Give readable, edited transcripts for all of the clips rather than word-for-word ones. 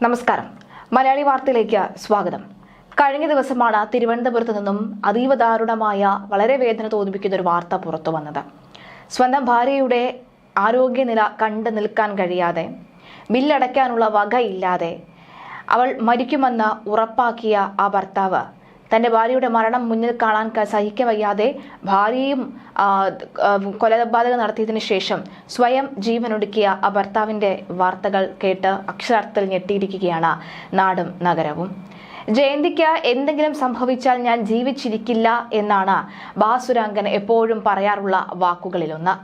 നമസ്കാരം. മലയാളി വാർത്തയിലേക്ക് സ്വാഗതം. കഴിഞ്ഞ ദിവസമാണ് തിരുവനന്തപുരത്ത് നിന്നും അതീവ ദാരുണമായ വളരെ വേദന തോന്നിപ്പിക്കുന്ന ഒരു വാർത്ത പുറത്തു വന്നത്. സ്വന്തം ഭാര്യയുടെ ആരോഗ്യനില കണ്ടു നിൽക്കാൻ കഴിയാതെ, ബില്ലടയ്ക്കാനുള്ള വകയില്ലാതെ അവൾ മരിക്കുമെന്ന് ഉറപ്പാക്കിയ ആ ഭർത്താവ് തന്റെ ഭാര്യയുടെ മരണം മുന്നിൽ കാണാൻ സഹിക്കവയ്യാതെ ഭാര്യയും കൊലപാതകം നടത്തിയതിനു ശേഷം സ്വയം ജീവനൊടുക്കിയ ആ ഭർത്താവിന്റെ വാർത്തകൾ കേട്ട് അക്ഷരാർത്ഥത്തിൽ ഞെട്ടിയിരിക്കുകയാണ് നാടും നഗരവും. ജയന്തിക്ക് എന്തെങ്കിലും സംഭവിച്ചാൽ ഞാൻ ജീവിച്ചിരിക്കില്ല എന്നാണ് ഭാസുരാങ്കൻ എപ്പോഴും പറയാറുള്ള വാക്കുകളിലൊന്ന്.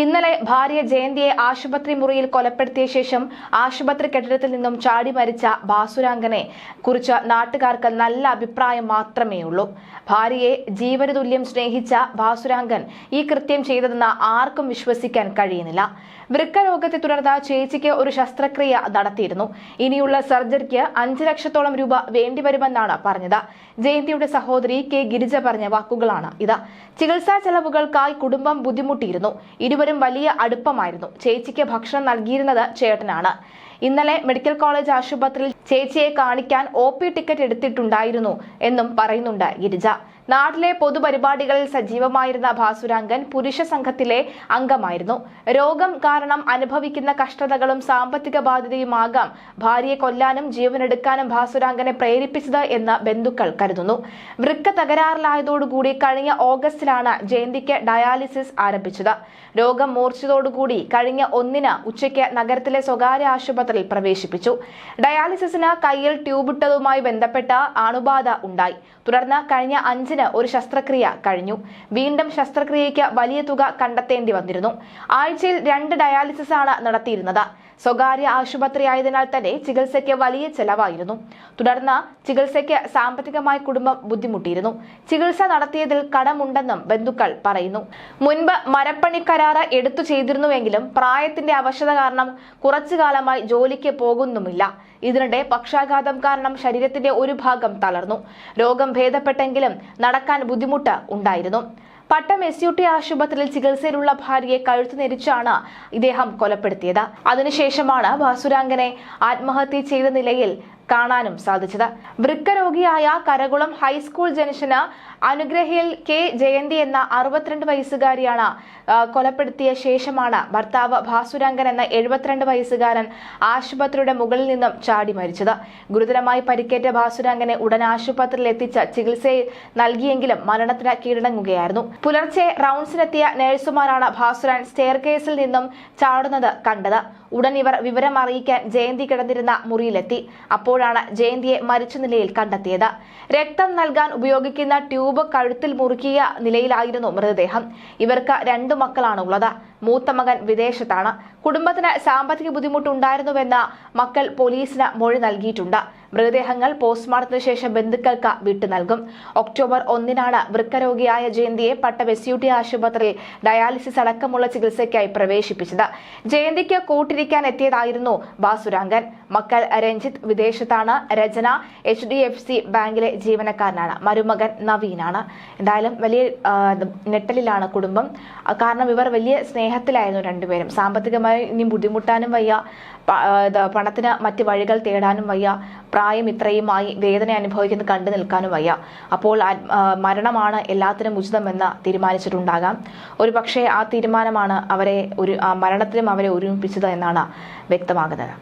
ഇന്നലെ ഭാര്യ ജയന്തിയെ ആശുപത്രി മുറിയിൽ കൊലപ്പെടുത്തിയ ശേഷം ആശുപത്രി കെട്ടിടത്തിൽ നിന്നും ചാടി മരിച്ച ഭാസുരാങ്കനെ കുറിച്ച് നാട്ടുകാർക്ക് നല്ല അഭിപ്രായം മാത്രമേ ഉള്ളൂ. ഭാര്യയെ ജീവനതുല്യം സ്നേഹിച്ച ഭാസുരാങ്കൻ ഈ കൃത്യം ചെയ്തതെന്ന് ആർക്കും വിശ്വസിക്കാൻ കഴിയുന്നില്ല. വൃക്കരോഗത്തെ തുടർന്ന് ചേച്ചിക്ക് ഒരു ശസ്ത്രക്രിയ നടത്തിയിരുന്നു. ഇനിയുള്ള സർജറിക്ക് 5 ലക്ഷത്തോളം രൂപ വേണ്ടിവരുമെന്നാണ് പറഞ്ഞത്. ജയന്തിയുടെ സഹോദരി കെ ഗിരിജ പറഞ്ഞ വാക്കുകളാണ് ഇത്. ചികിത്സാ ചെലവുകൾക്കായി കുടുംബം ബുദ്ധിമുട്ടിയിരുന്നു. ഇരുവരും വലിയ അടുപ്പമായിരുന്നു. ചേച്ചിക്ക് ഭക്ഷണം നൽകിയിരുന്നത് ചേട്ടനാണ്. ഇന്നലെ മെഡിക്കൽ കോളേജ് ആശുപത്രിയിൽ ചേച്ചിയെ കാണിക്കാൻ OP ടിക്കറ്റ് എടുത്തിട്ടുണ്ടായിരുന്നു എന്നും പറയുന്നുണ്ട് ഗിരിജ. നാട്ടിലെ പൊതുപരിപാടികളിൽ സജീവമായിരുന്ന ഭാസുരാങ്കൻ പുരുഷ സംഘത്തിലെ അംഗമായിരുന്നു. രോഗം കാരണം അനുഭവിക്കുന്ന കഷ്ടതകളും സാമ്പത്തിക ബാധ്യതയുമാകാം ഭാര്യയെ കൊല്ലാനും ജീവനെടുക്കാനും ഭാസുരാങ്കനെ പ്രേരിപ്പിച്ചത് എന്ന് ബന്ധുക്കൾ കരുതുന്നു. വൃക്ക തകരാറിലായതോടുകൂടി കഴിഞ്ഞ ഓഗസ്റ്റിലാണ് ജയന്തിക്ക് ഡയാലിസിസ് ആരംഭിച്ചത്. രോഗം മൂർച്ഛിച്ചതോടുകൂടി കഴിഞ്ഞ 1-ന് ഉച്ചയ്ക്ക് നഗരത്തിലെ സ്വകാര്യ ആശുപത്രിയിൽ പ്രവേശിപ്പിച്ചു. ഡയാലിസിസിന് കയ്യിൽ ട്യൂബിട്ടതുമായി ബന്ധപ്പെട്ട അണുബാധ ഉണ്ടായി. തുടർന്ന് കഴിഞ്ഞ 5-ന് ഒരു ശസ്ത്രക്രിയ കഴിഞ്ഞു. വീണ്ടും ശസ്ത്രക്രിയയ്ക്ക് വലിയ തുക കണ്ടെത്തേണ്ടി വന്നിരുന്നു. ആഴ്ചയിൽ 2 ഡയാലിസിസ് ആണ് നടത്തിയിരുന്നത്. സ്വകാര്യ ആശുപത്രി ആയതിനാൽ തന്നെ ചികിത്സയ്ക്ക് വലിയ ചെലവായിരുന്നു. തുടർന്ന് ചികിത്സയ്ക്ക് സാമ്പത്തികമായി കുടുംബം ബുദ്ധിമുട്ടിയിരുന്നു. ചികിത്സ നടത്തിയതിൽ കടമുണ്ടെന്നും ബന്ധുക്കൾ പറയുന്നു. മുൻപ് മരപ്പണി കരാറ് എടുത്തു ചെയ്തിരുന്നുവെങ്കിലും പ്രായത്തിന്റെ അവശത കാരണം കുറച്ചു കാലമായി ജോലിക്ക് പോകുന്നുമില്ല. ഇതിനിടെ പക്ഷാഘാതം കാരണം ശരീരത്തിന്റെ ഒരു ഭാഗം തളർന്നു. രോഗം ഭേദപ്പെട്ടെങ്കിലും നടക്കാൻ ബുദ്ധിമുട്ട് ഉണ്ടായിരുന്നു. പട്ടം SUT ആശുപത്രിയിൽ ചികിത്സയിലുള്ള ഭാര്യയെ കഴുത്തു നെരിച്ചാണ് ഇദ്ദേഹം കൊലപ്പെടുത്തിയത്. അതിനുശേഷമാണ് ഭാസുരാങ്കനെ ആത്മഹത്യ ചെയ്ത നിലയിൽ കാണാനും സാധിച്ചത്. വൃക്കരോഗിയായ കരകുളം ഹൈസ്കൂൾ ജംഗ്ഷന് അനുഗ്രഹയിൽ കെ ജയന്തി എന്ന 62 വയസ്സുകാരിയാണ് കൊലപ്പെടുത്തിയ ശേഷമാണ് ഭർത്താവ് ഭാസുരാങ്കൻ എന്ന 72 വയസ്സുകാരൻ ആശുപത്രിയുടെ മുകളിൽ നിന്നും ചാടി മരിച്ചത്. ഗുരുതരമായി പരിക്കേറ്റ ഭാസുരാങ്കനെ ഉടൻ ആശുപത്രിയിൽ എത്തിച്ച് ചികിത്സ നൽകിയെങ്കിലും മരണത്തിന് കീഴടങ്ങുകയായിരുന്നു. പുലർച്ചെ റൗണ്ട്സിനെത്തിയ നഴ്സുമാരാണ് ഭാസുരാൻ സ്റ്റെയർകേസിൽ നിന്നും ചാടുന്നത് കണ്ടത്. ഉടൻ ഇവർ വിവരം അറിയിക്കാൻ ജയന്തി കിടന്നിരുന്ന മുറിയിലെത്തി. അപ്പോഴാണ് ജയന്തിയെ മരിച്ച നിലയിൽ കണ്ടെത്തിയത്. രക്തം നൽകാൻ ഉപയോഗിക്കുന്ന ട്യൂബ് കഴുത്തിൽ മുറുക്കിയ നിലയിലായിരുന്നു മൃതദേഹം. ഇവർക്ക് 2 മക്കളാണ് ഉള്ളത്. മൂത്ത മകൻ വിദേശത്താണ്. കുടുംബത്തിന് സാമ്പത്തിക ബുദ്ധിമുട്ടുണ്ടായിരുന്നുവെന്ന് മക്കൾ പോലീസിന് മൊഴി നൽകിയിട്ടുണ്ട്. മൃതദേഹങ്ങൾ പോസ്റ്റ്മോർട്ടത്തിന് ശേഷം ബന്ധുക്കൾക്ക് വിട്ടു നൽകും. ഒക്ടോബർ 1-നാണ് വൃക്കരോഗിയായ ജയന്തിയെ പട്ടം SUT ആശുപത്രിയിൽ ഡയാലിസിസ് അടക്കമുള്ള ചികിത്സയ്ക്കായി പ്രവേശിപ്പിച്ചത്. ജയന്തിക്ക് കൂട്ടിരിക്കാൻ എത്തിയതായിരുന്നു ഭാസുരാങ്കൻ. മക്കൾ രഞ്ജിത്ത് വിദേശത്താണ്. രചന HDFC ബാങ്കിലെ ജീവനക്കാരനാണ്. മരുമകൻ നവീനാണ്. എന്തായാലും വലിയ ഞെട്ടലിലാണ് കുടുംബം. കാരണം ഇവർ വലിയ സ്നേഹത്തിലായിരുന്നു രണ്ടുപേരും. സാമ്പത്തികമായി ഇനി ബുദ്ധിമുട്ടാനും വയ്യ, പണത്തിന് മറ്റ് വഴികൾ തേടാനും വയ്യ, പ്രായം ഇത്രയുമായി വേദന അനുഭവിക്കുന്നത് കണ്ടു നിൽക്കാനും വയ്യ. അപ്പോൾ മരണമാണ് എല്ലാത്തിനും ഉചിതമെന്ന് തീരുമാനിച്ചിട്ടുണ്ടാകാം. ഒരു പക്ഷേ ആ തീരുമാനമാണ് അവരെ മരണത്തിലും അവരെ ഒരുമിപ്പിച്ചത് എന്നാണ് വ്യക്തമാകുന്നത്.